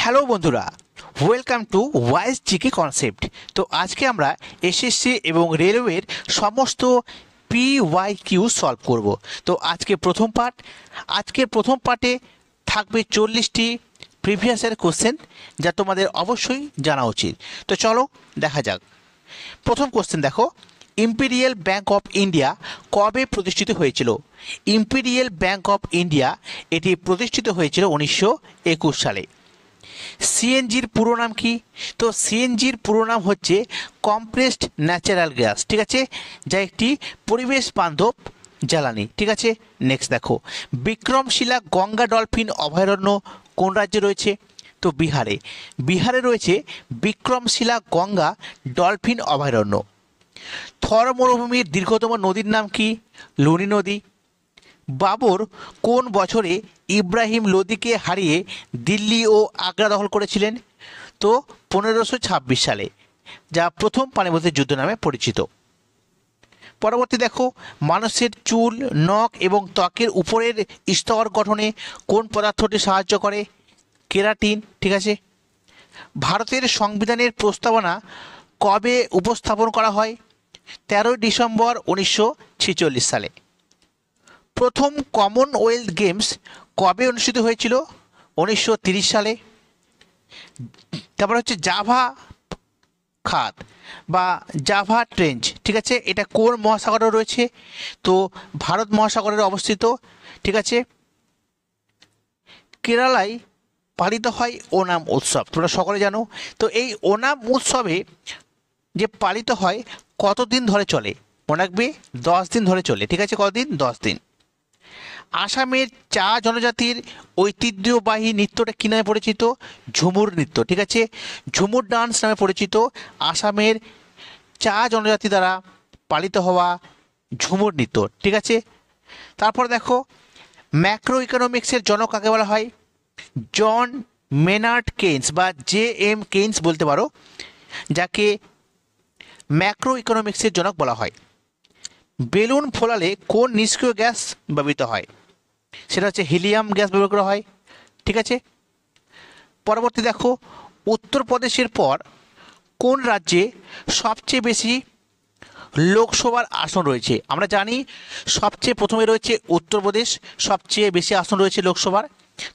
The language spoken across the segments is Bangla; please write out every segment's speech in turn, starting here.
হ্যালো বন্ধুরা, welcome to wise GK concept. তো আজকে আমরা এসএসসি এবং রেলওয়ের সমস্ত PYQ সলভ করব। তো আজকের প্রথম পার্টে থাকবে 40টি প্রিভিয়াসের কোশ্চেন, যা তোমাদের অবশ্যই জানা উচিত। তো চলো দেখা যাক। প্রথম কোশ্চেন দেখো, ইম্পেরিয়াল ব্যাংক অফ ইন্ডিয়া কবে প্রতিষ্ঠিত হয়েছিল? ইম্পেরিয়াল ব্যাংক অফ ইন্ডিয়া এটি প্রতিষ্ঠিত হয়েছিল 1921 সালে। সিএনজির পুরো নাম কি? তো সিএনজির পুরো নাম হচ্ছে কম্প্রেসড ন্যাচারাল গ্যাস, ঠিক আছে, যা একটি পরিবেশ বান্ধব জ্বালানি, ঠিক আছে। নেক্সট দেখো, বিক্রমশিলা গঙ্গা ডলফিন অভয়ারণ্য কোন রাজ্যে রয়েছে? তো বিহারে রয়েছে বিক্রমশিলা গঙ্গা ডলফিন অভয়ারণ্য। থর মরুভূমির দীর্ঘতম নদীর নাম কি? লুনি নদী। বাবর কোন বছরে ইব্রাহিম লোদিকে হারিয়ে দিল্লি ও আগ্রা দখল করেছিলেন? তো 1526 সালে, যা প্রথম পানিপথের যুদ্ধ নামে পরিচিত। পরবর্তী দেখো, মানুষের চুল, নখ এবং ত্বকের উপরের স্তর গঠনে কোন পদার্থটি সাহায্য করে? কেরাটিন, ঠিক আছে। ভারতের সংবিধানের প্রস্তাবনা কবে উপস্থাপন করা হয়? 13 ডিসেম্বর 1946 সালে। প্রথম কমনওয়েলথ গেমস কবে অনুষ্ঠিত হয়েছিল? 1930 সালে। তারপর হচ্ছে জাভা খাত বা জাভা ট্রেঞ্চ, ঠিক আছে, এটা কোন মহাসাগরে রয়েছে? তো ভারত মহাসাগরে অবস্থিত, ঠিক আছে। কেরালায় পালিত হয় ওনাম উৎসব, তোমরা সকলে জানো। তো এই ওনাম উৎসবে যে পালিত হয় কতদিন ধরে চলে? মনে রাখবে 10 দিন ধরে চলে, ঠিক আছে। কতদিন? 10 দিন। আসামের চা জনজাতির ঐতিহ্যবাহী নৃত্যটা কী নামে পরিচিত? ঝুমুর নৃত্য, ঠিক আছে। ঝুমুর ডান্স নামে পরিচিত আসামের চা জনজাতি দ্বারা পালিত হওয়া ঝুমুর নৃত্য, ঠিক আছে। তারপর দেখো, ম্যাক্রো ইকোনমিক্সের জনক কাকে বলা হয়? জন মেনার্ড কেইন্স বা JM কেইন্স বলতে পারো, যাকে ম্যাক্রো ইকোনমিক্সের জনক বলা হয়। বেলুন ফোলালে কোন নিষ্ক্রিয় গ্যাস ব্যবহৃত হয়? সেটা হচ্ছে হিলিয়াম গ্যাস ব্যবহার করা হয়, ঠিক আছে। পরবর্তী দেখো, উত্তরপ্রদেশের পর কোন রাজ্যে সবচেয়ে বেশি লোকসভার আসন রয়েছে? আমরা জানি সবচেয়ে প্রথমে রয়েছে উত্তরপ্রদেশ, সবচেয়ে বেশি আসন রয়েছে লোকসভার।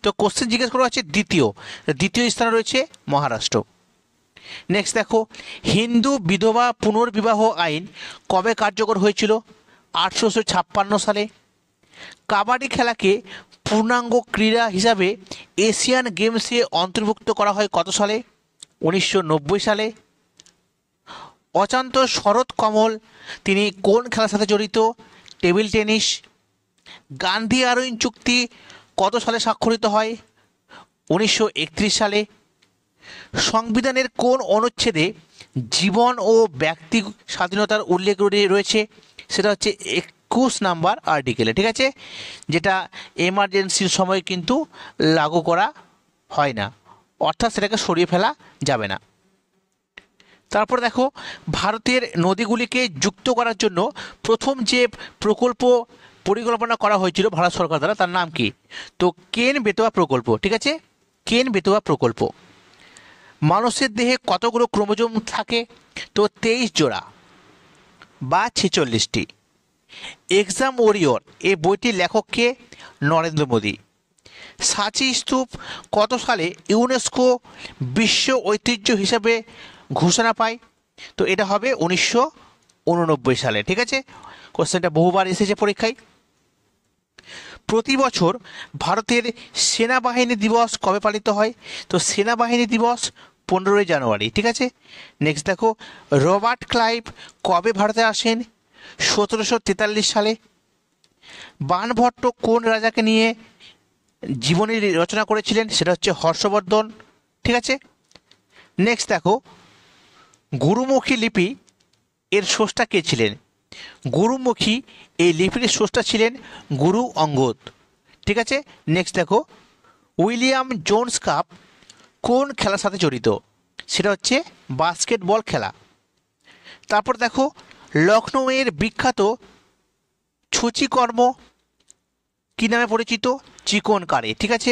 তো কোশ্চেন জিজ্ঞেস করা হচ্ছে দ্বিতীয় স্থানে রয়েছে মহারাষ্ট্র। নেক্সট দেখো, হিন্দু বিধবা পুনর্বিবাহ আইন কবে কার্যকর হয়েছিল? 1856 সালে। কাবাডি খেলাকে পূর্ণাঙ্গ ক্রীড়া হিসাবে এশিয়ান গেমসে অন্তর্ভুক্ত করা হয় কত সালে? 1990 সালে। অচান্ত শরৎ কমল তিনি কোন খেলার সাথে জড়িত? Table tennis. গান্ধী আরোইন চুক্তি কত সালে স্বাক্ষরিত হয়? 1931 সালে। সংবিধানের কোন অনুচ্ছেদে জীবন ও ব্যক্তি স্বাধীনতার উল্লেখ রয়েছে? সেটা হচ্ছে 21 নাম্বার আর্টিকেলে, ঠিক আছে, যেটা এমার্জেন্সির সময় কিন্তু লাগু করা হয় না, অর্থাৎ সেটাকে সরিয়ে ফেলা যাবে না। তারপর দেখো, ভারতের নদীগুলিকে যুক্ত করার জন্য প্রথম যে পরিকল্পনা করা হয়েছিল ভারত সরকার দ্বারা, তার নাম কি? তো কেন বেতোয়া প্রকল্প, ঠিক আছে, কেন বেতোয়া প্রকল্প। মানুষের দেহে কতগুলো ক্রোমোজোম থাকে? তো 23 জোড়া বা 46টি। এক্সাম ওরিয়র এই বইটির লেখককে? নরেন্দ্র মোদী। সাঁচি স্তূপ কত সালে ইউনেস্কো বিশ্ব ঐতিহ্য হিসাবে ঘোষণা পায়? তো এটা হবে 1989 সালে, ঠিক আছে। কোশ্চেনটা বহুবার এসেছে পরীক্ষায়। প্রতি বছর ভারতের সেনাবাহিনী দিবস কবে পালিত হয়? তো সেনাবাহিনী দিবস 15 জানুয়ারি, ঠিক আছে। নেক্সট দেখো, রবার্ট ক্লাইভ কবে ভারতে আসেন? 1743 সালে। বাণভট্ট কোন রাজাকে নিয়ে জীবনী রচনা করেছিলেন? সেটা হচ্ছে হর্ষবর্ধন, ঠিক আছে। নেক্সট দেখো, গুরুমুখী লিপি এর স্রষ্টা কে ছিলেন? গুরুমুখী এই লিপির স্রষ্টা ছিলেন গুরু অঙ্গদ, ঠিক আছে। নেক্সট দেখো, উইলিয়াম জোন্স কাপ কোন খেলার সাথে জড়িত? সেটা হচ্ছে বাস্কেটবল খেলা। তারপর দেখো, লখনৌয়ের বিখ্যাত ছুচিকর্ম কী নামে পরিচিত? চিকনকারি, ঠিক আছে।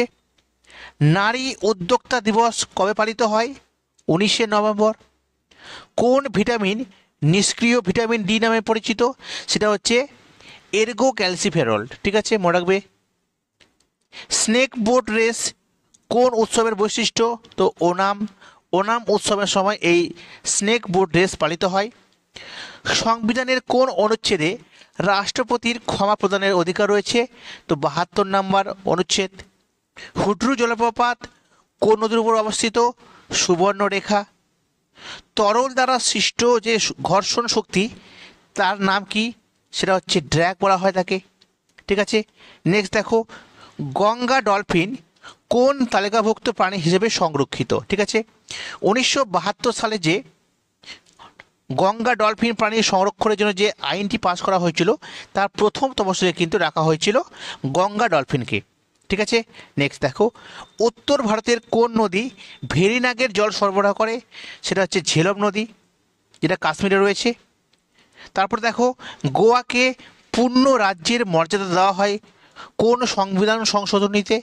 নারী উদ্যোক্তা দিবস কবে পালিত হয়? 19শে নভেম্বর। কোন ভিটামিন নিষ্ক্রিয় ভিটামিন ডি নামে পরিচিত? সেটা হচ্ছে এর্গো ক্যালসিফেরল। ঠিক আছে, মনে রাখবে। স্নেক বোট রেস কোন উৎসবের বৈশিষ্ট্য? তো ওনাম। ওনাম উৎসবের সময় এই স্নেক বোট রেস পালিত হয়। সংবিধানের কোন অনুচ্ছেদে রাষ্ট্রপতির ক্ষমা প্রদানের অধিকার রয়েছে? তো 72 নম্বর অনুচ্ছেদ। হুড্রু জলপ্রপাত কোন নদীর উপর অবস্থিত? সুবর্ণরেখা। তরল দ্বারা সৃষ্ট যে ঘর্ষণ শক্তি তার নাম কি? সেটা হচ্ছে ড্র্যাগ বলা হয় তাকে। ঠিক আছে, নেক্সট দেখো, গঙ্গা ডলফিন কোন তালিকাভুক্ত প্রাণী হিসেবে সংরক্ষিত? ঠিক আছে, 1972 সালে যে গঙ্গা ডলফিন প্রাণী সংরক্ষণের জন্য যে আইনটি পাস করা হয়েছিল তার প্রথম তফসিলে কিন্তু রাখা হয়েছিল গঙ্গা ডলফিনকে। ঠিক আছে, নেক্সট দেখো, উত্তর ভারতের কোন নদী ভেরিনাগের জল সরবরাহ করে? সেটা হচ্ছে ঝেলম নদী, যেটা কাশ্মীরে রয়েছে। তারপর দেখো, গোয়াকে পূর্ণ রাজ্যের মর্যাদা দেওয়া হয় কোন সংবিধান সংশোধনীতে?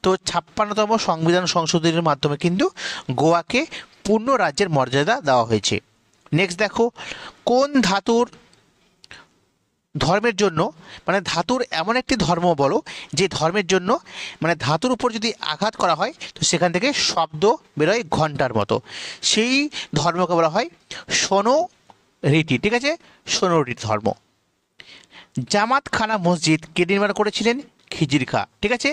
তো 56তম সংবিধান সংশোধনীর মাধ্যমে কিন্তু গোয়াকে পূর্ণ রাজ্যের মর্যাদা দেওয়া হয়েছে। নেক্সট দেখো, কোন ধাতুর ধর্মের জন্য, মানে ধাতুর এমন একটি ধর্ম বলো যে ধর্মের জন্য মানে ধাতুর উপর যদি আঘাত করা হয় তো সেখান থেকে শব্দ বেরোয় ঘন্টার মতো, সেই ধর্মকে বলা হয় সোনোরিটি। ঠিক আছে, সোনোরিটি ধর্ম। জামাতখানা মসজিদ কে নির্মাণ করেছিলেন? খিজির খা। ঠিক আছে,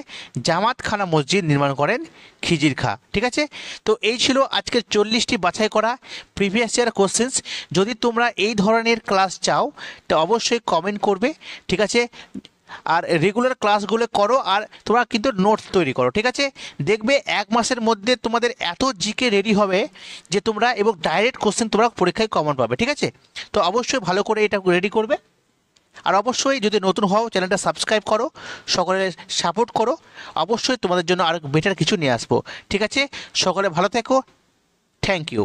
জামাতখানা মসজিদ নির্মাণ করেন খিজির খা। ঠিক আছে, তো এই ছিল আজকের 40টি বাছাই করা প্রিভিয়াস ইয়ার কোশ্চেন্স। যদি তোমরা এই ধরনের ক্লাস চাও তো অবশ্যই কমেন্ট করবে। ঠিক আছে, আর রেগুলার ক্লাসগুলো করো, আর তোমরা কিন্তু নোটস তৈরি করো। ঠিক আছে, দেখবে 1 মাসের মধ্যে তোমাদের এত জিকে রেডি হবে যে তোমরা, এবং ডাইরেক্ট কোশ্চেন তোমরা পরীক্ষায় কমন পাবে। ঠিক আছে, তো অবশ্যই ভালো করে এটা রেডি করবে। আর অবশ্যই যদি নতুন হও চ্যানেলটা সাবস্ক্রাইব করো, সকলে সাপোর্ট করো। অবশ্যই তোমাদের জন্য আরও বেটার কিছু নিয়ে আসবো। ঠিক আছে, সকলে ভালো থেকো। Thank you.